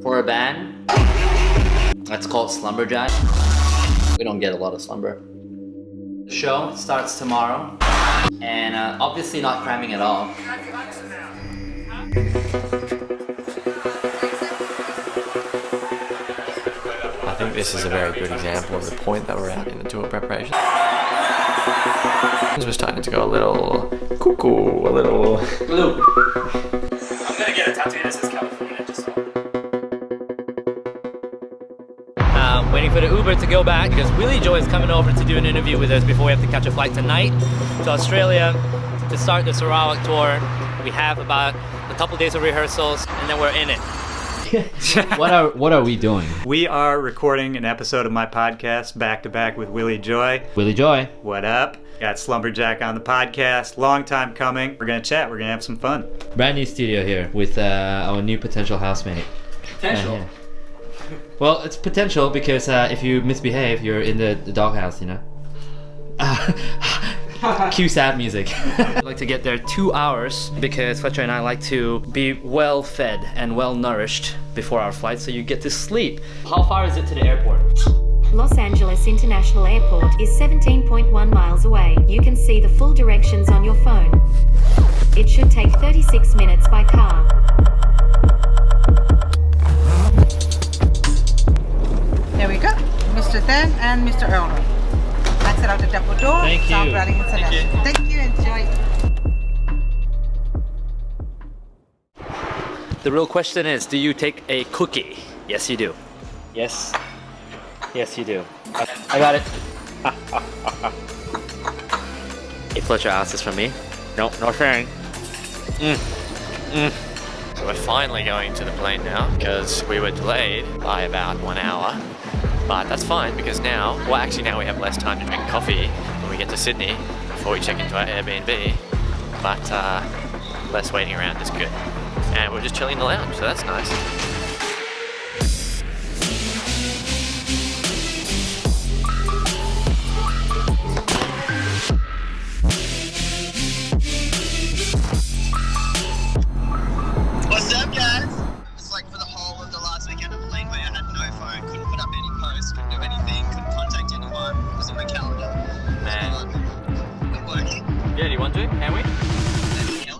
for a band that's called SLUMBERJACK. We don't get a lot of slumber. The show starts tomorrow, and obviously not cramming at all. I think this is a very good example of the point that we're at in the tour preparation. We're starting to go a little cuckoo, a little blue. I'm gonna get a tattoo that says California just so. Waiting for the Uber to go back because Willie Joy is coming over to do an interview with us before we have to catch a flight tonight to Australia to start the Sarawak tour. We have about a couple days of rehearsals and then we're in it. What are we doing? We are recording an episode of my podcast back to back with Willie Joy. Willie Joy. What up? Got Slumberjack on the podcast. Long time coming. We're gonna chat. We're gonna have some fun. Brand new studio here with our new potential housemate. Potential? Yeah. Well, it's potential because if you misbehave, you're in the doghouse, you know? Cue sad music. I'd like to get there 2 hours because Fletcher and I like to be well fed and well nourished before our flight so you get to sleep. How far is it to the airport? Los Angeles International Airport is 17.1 miles away. You can see the full directions on your phone. It should take 36 minutes by car. There we go. Mr. Then and Mr. Earl. Exit out the double door. Thank you. South Valley International. Thank you. Enjoy. The real question is, do you take a cookie? Yes, you do. Yes. Yes, you do. I got it. Hey, Fletcher asked this from me. No, no sharing. So we're finally going to the plane now because we were delayed by about 1 hour. But that's fine because now we have less time to drink coffee when we get to Sydney before we check into our Airbnb. But less waiting around is good. And we're just chilling in the lounge, so that's nice. What's up, guys? It's like for the whole of the last weekend of Laneway, I had no phone, couldn't put up any posts, couldn't do anything, couldn't contact anyone. It was in my calendar. Man. I'm working. Yeah, do you want to? Can we? Anything else?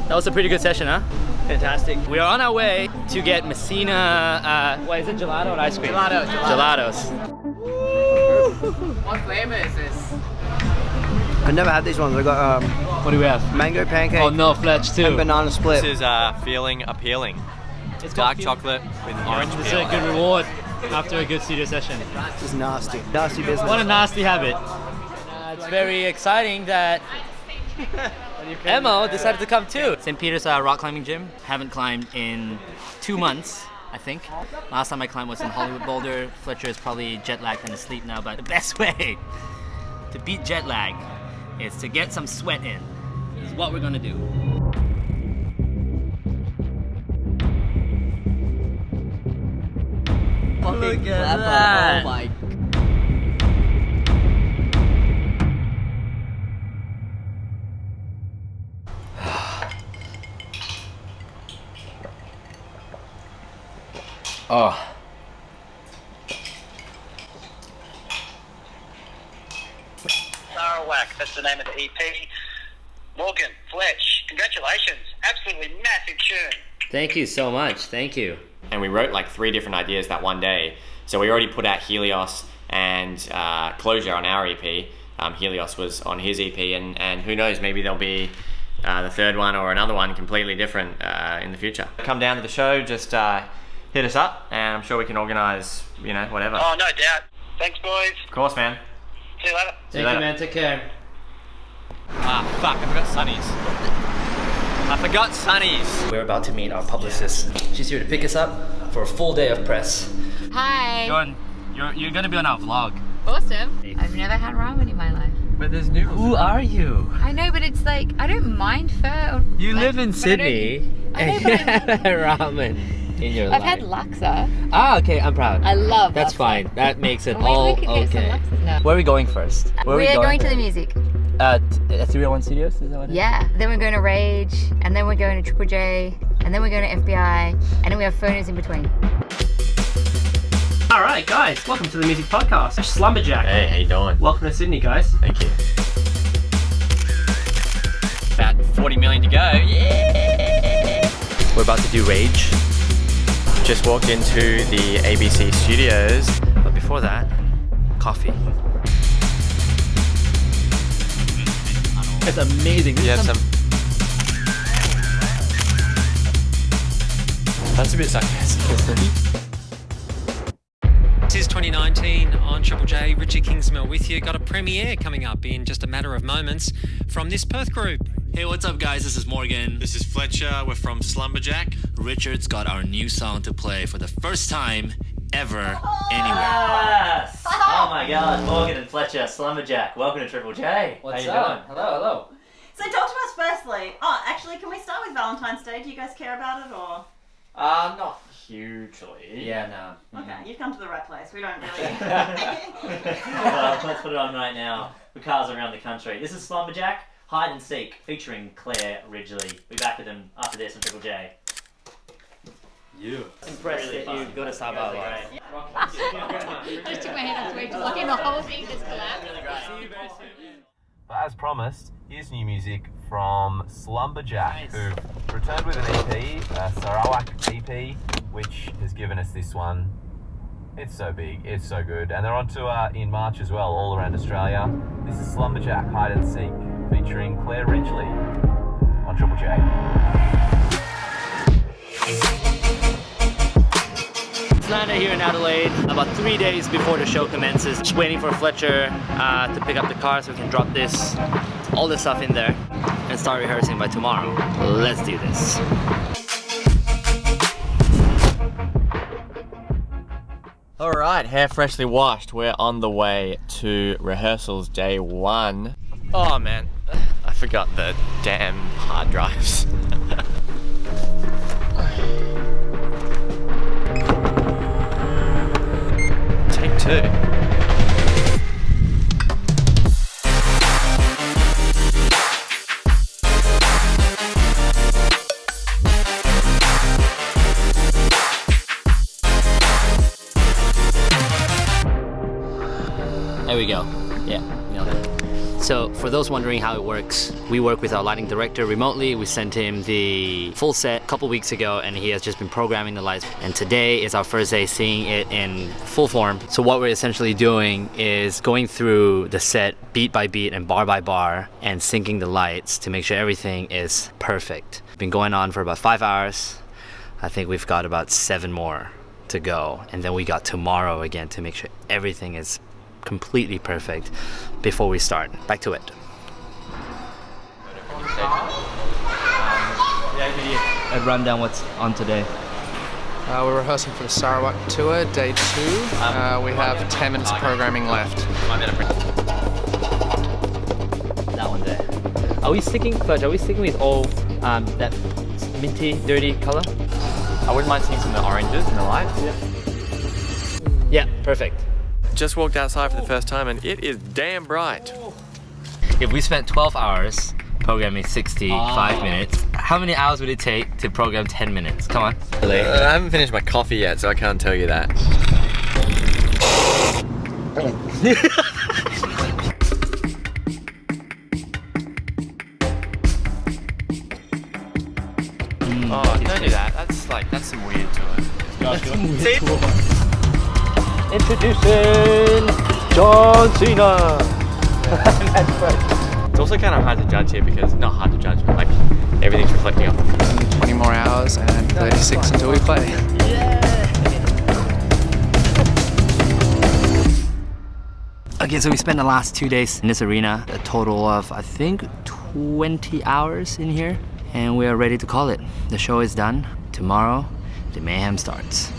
That was a pretty good session, huh? Fantastic. We are on our way to get Messina, what is it, gelato or ice cream? Gelatos. What flavor is this? I've never had these ones. I got What do we have? mango pancake Oh no, Fletch too. and banana split. This is feeling appealing. It's Dark called chocolate with orange This is peel. a good reward after a good studio session. This is nasty. Nasty business. What a nasty habit. It's very exciting that Emma decided to come too. St. Peter's rock climbing gym. Haven't climbed in 2 months, I think. Last time I climbed was in Hollywood Boulder. Fletcher is probably jet lagged and asleep now, but the best way to beat jet lag is to get some sweat in. This is what we're gonna do. Look at that. Oh my. Oh. SARAWAK, that's the name of the EP. Morgan, Fletch, congratulations. Absolutely massive tune. Thank you so much. Thank you. And we wrote like 3 different ideas that one day. So we already put out Helios and Closure on our EP. Helios was on his EP, and who knows, maybe there'll be the third one or another one completely different in the future. Come down to the show, just hit us up, and I'm sure we can organise, you know, whatever. Oh, no doubt. Thanks, boys. Of course, man. See you later. Thank you, man. Take care. Ah, fuck, I forgot Sunnies. I forgot Sunny's. We're about to meet our publicist. She's here to pick us up for a full day of press. Hi. You're gonna be on our vlog. Awesome. I've never had ramen in my life. But there's new. Who are you? I know, but it's like, I don't mind pho. You like, live in Sydney and you haven't had ramen in your life. I've had laksa. Ah, okay, I'm proud. I love That's laksa. fine. That makes it Maybe all we could get some okay. laksas now. Where are we going first? Where We're going to the music. 301 Studios, is that what it is? Yeah. Then we're going to Rage, and then we're going to Triple J, and then we're going to FBI, and then we have phonies in between. Alright guys, welcome to the music podcast. Slumberjack. Hey, how you doing? Welcome to Sydney guys. Thank you. About 40 million to go. Yeah! We're about to do Rage. Just walked into the ABC studios. But before that, coffee. It's amazing. You have some. That's a bit sarcastic. This is 2019 on Triple J. Richard Kingsmill with you. Got a premiere coming up in just a matter of moments from this Perth group. Hey, what's up guys? This is Morgan. This is Fletcher. We're from Slumberjack. Richard's got our new song to play for the first time ever anywhere. Yes! Oh my god, Morgan and Fletcher, Slumberjack. Welcome to Triple J. What's How you up? doing? Hello, hello. So talk to us firstly. Oh, actually, can we start with Valentine's Day? Do you guys care about it or? Not hugely. Yeah, no. Okay, you've come to the right place. We don't really. Well, let's put it on right now. For cars around the country. This is Slumberjack, Hide and Seek, featuring Claire Ridgely. We'll be back with them after this on Triple J. You. Impressed Really that you fun. go to Sabah, right? I just took my head off to watching the whole thing just collapse. See you very soon. But as promised, here's new music from Slumberjack, who've returned with an EP, a Sarawak EP, which has given us this one. It's so big, it's so good. And they're on tour in March as well, all around Australia. This is Slumberjack, Hide and Seek, featuring Claire Ridgely on Triple J. Landed here in Adelaide about 3 days before the show commences. Just waiting for Fletcher to pick up the car so we can drop all this stuff in there and start rehearsing by tomorrow. Let's do this. Alright, hair freshly washed. We're on the way to rehearsals day 1. Oh man, I forgot the damn hard drives. Take 2. There we go. Yeah, nailed it. So for those wondering how it works, we work with our lighting director remotely. We sent him the full set a couple weeks ago and he has just been programming the lights. And today is our first day seeing it in full form. So what we're essentially doing is going through the set beat by beat and bar by bar and syncing the lights to make sure everything is perfect. It's been going on for about 5 hours. I think we've got about 7 more to go. And then we got tomorrow again to make sure everything is completely perfect before we start. Back to it. A rundown what's on today. We're rehearsing for the Sarawak Tour, day 2. We have 10 minutes of programming left. That one there. Are we sticking, Fletch, are we sticking with all that minty, dirty color? I wouldn't mind seeing some of the oranges in the lights. Yeah, perfect. Just walked outside for the first time and it is damn bright. If we spent 12 hours programming 65 minutes, how many hours would it take to program 10 minutes? Come on. I haven't finished my coffee yet, so I can't tell you that. Oh, don't do that. That's some weird to it. Introducing John Cena. It's also kind of hard to judge here because, not hard to judge, but like everything's reflecting off the front. 20 more hours and 36 until we play. Okay, so we spent the last 2 days in this arena, a total of I think 20 hours in here. and we are ready to call it. The show is done. Tomorrow, the mayhem starts.